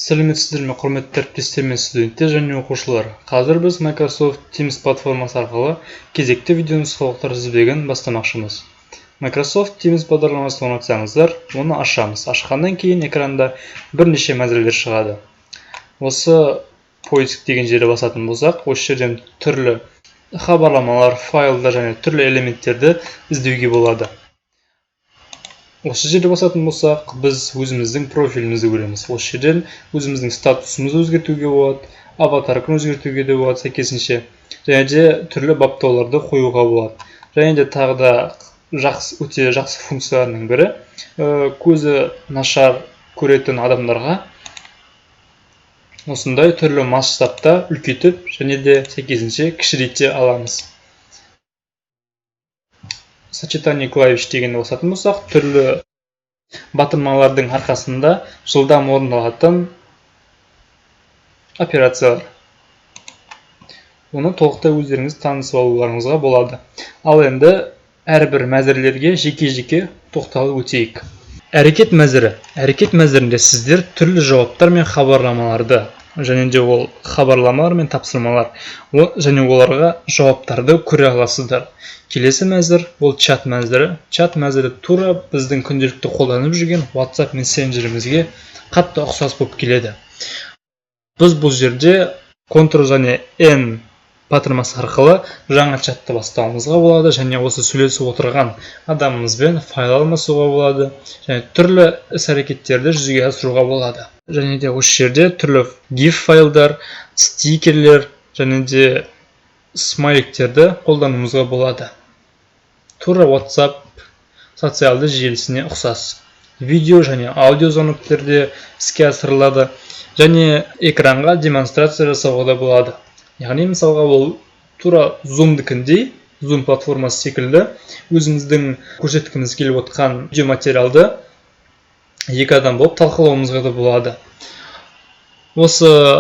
Сәлеметсіздер ме, құрметті әріптестер мен студенттер және оқушылар. Қазір біз Microsoft Teams платформасы арқылы кезекті видео нұсқаулықтар тізбегін бастамақшымыз. Microsoft Teams бағдарламасын орнатсаңыздар, оны ашамыз. Ашқаннан кейін экранда бірнеше мәзірелер шығады. Осы поиск деген жерге басатын болсақ, осы жерден түрлі хабарламалар, файлдар және түрлі элементтерді іздеуге болады. Осы жерде басатын болсақ, біз өзіміздің профилімізді көреміз. Осы жерден өзіміздің статусымызды өзгертуге болады, аватарканы өзгертуге де болады сәйкесінше, және де түрлі баптауларды қоюға болады. Және де тағы да өте жақсы функцияларының бірі, көзі нашар көретін адамдарға осындай түрлі масштабта үлкейтіп және де сәйкесінше кішірейте аламыз. Сочетание клавиш дегенде басатын болсақ, түрлі батырмалардың арқасында жылдам орындалатын операциялар. Оны толықтай өздеріңіз танысып алуларыңызға болады. Ал енді әрбір мәзірлерге жеке-жеке тоқталып өтейік. Әрекет мәзірі. Әрекет мәзірінде сіздер түрлі жауаптар мен хабарламаларды, және де ол хабарламалар мен тапсырмалар, және оларға жауаптарды көре аласыздар. Келесі мәзір ол чат мәзірі. Чат мәзірі тура біздің күнделікті қолданып жүрген WhatsApp мессенджерімізге қатты ұқсас болып келеді. Біз бұл жерде Ctrl және N батырмасы арқылы жаңа чатты бастауымызға болады, және осы сөйлесіп отырған адамымызбен файл алмасуға болады, және түрлі іс-әрекеттерді жүзеге асыруға болады. Және де осы жерде түрлі GIF файлдар, стикерлер және де смайликтерді қолдануымызға болады. Тура WhatsApp социалды желісіне ұқсас. Видео және аудио звоноктерде іске асырылады, және экранға демонстрация жасауға да болады. Яғни мысалға ол тура Zoom-дікіндей, Zoom платформасы секілді, өзіміздің көрсеткіміз келіп отқан видеоматериалды екі адам болып талқылауымызға да болады. Осы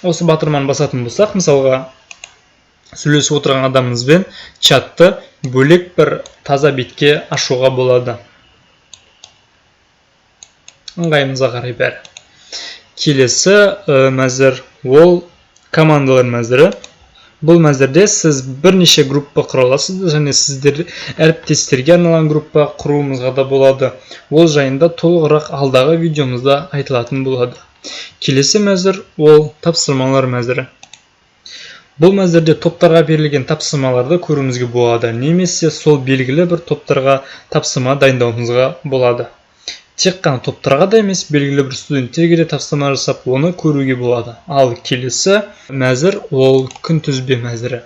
батырманы басатын болсақ, мысалға сөйлесіп отырған адамымызбен чатты бөлек бір таза бетке ашуға болады. Ыңғайымызға қарай бәрі. Келесі мәзір ол командалар мәзірі. Бұл мәзірде сіз бірнеше группа құра аласыз, және сіздер әріптестерге арналған группа құруыңызға да болады. Ол жайында толығырақ алдағы видеомызда айтылатын болады. Келесі мәзір ол тапсырмалар мәзірі. Бұл мәзірде топтарға берілген тапсырмаларды көруімізге болады, немесе сол белгілі бір топтарға тапсырма дайындауымызға болады. Тек қана топтарға да емес, белгілі бір студенттерге де тапсырма жасап, оны көруге болады. Ал келесі мәзір ол күнтізбе мәзірі.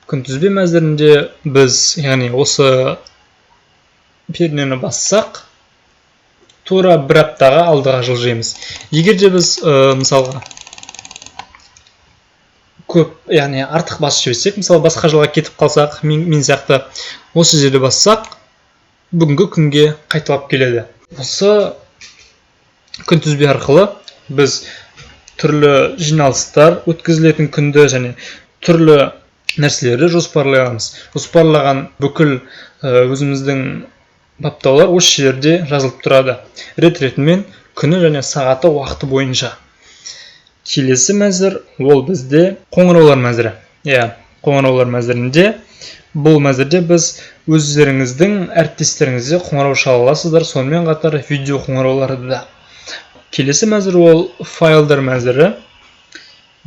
Күнтізбе мәзірінде біз, яғни осы пернені бассақ, тура бір аптаға алдыға жылжимыз. Егер де біз мысалға көп, яғни артық басып жіберсек, мысалы басқа жылға кетіп қалсақ, мен сияқты осы жерде бассақ, бүгінгі күнге қайталап келеді. Осы күнтізбе арқылы біз түрлі жиналыстар өткізілетін күнді және түрлі нәрселерді жоспарлай аламыз. Жоспарлаған бүкіл өзіміздің баптаулар осы жерде жазылып тұрады. Рет-ретімен күні және сағаты уақыты бойынша. Келесі мәзір ол бізде қоңыраулар мәзірі. Қоңыраулар мәзірінде бұл мәзірде біз өздеріңіздің әріптестеріңізге қоңырау шала аласыздар, сонымен қатар видео қоңырауларды да. Келесі мәзір ол файлдар мәзірі.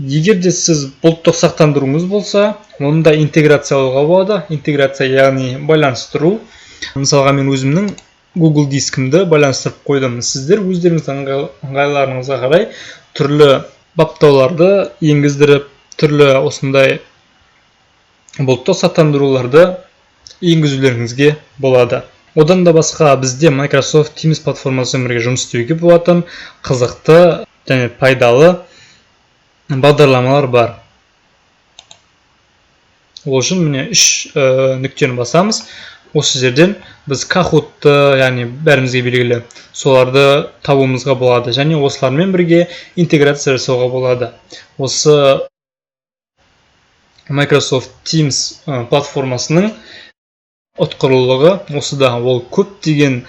Егер де сіз бұлттық сақтандыруыңыз болса, оны да интеграциялауға болады. Интеграция яғни байланыстыру. Мысалға мен өзімнің Google дискімді байланыстырып қойдым. Сіздер өздеріңіздің ыңғайларыңызға қарай түрлі баптауларды енгіздіріп, түрлі осындай бұлттық сақтандыруларды енгізулеріңізге болады. Одан да басқа бізде Microsoft Teams платформасымен бірге жұмыс істеуге болатын қызықты және пайдалы бағдарламалар бар. Ол үшін міне 3 нүктені басамыз. Осы жерден біз Kahoot-ты, яғни бәрімізге белгілі, соларды табуымызға болады, және осылармен бірге интеграция жасауға болады. Осы Microsoft Teams платформасының ұтқырлығы осыда, ол көптеген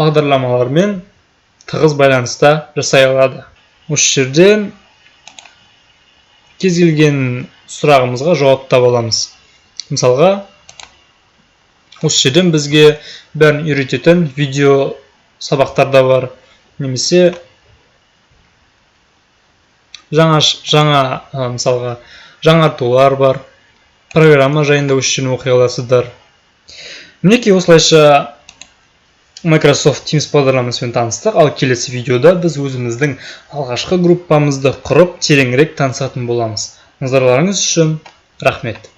бағдарламалармен тығыз байланыста жасай алады. Осы жерден кез келген сұрағымызға жауап таба аламыз. Мысалға, осы жерден бізге бәрін үйрететін видео сабақтар да бар, немесе мысалға жаңартулар бар, программа жайында осы жерден оқи аласыздар. Мінекей осылайша Microsoft Teams бағдарламасымен таныстық, ал келесі видеода біз өзіміздің алғашқы группамызды құрып тереңірек танысатын боламыз. Назарларыңыз үшін рахмет.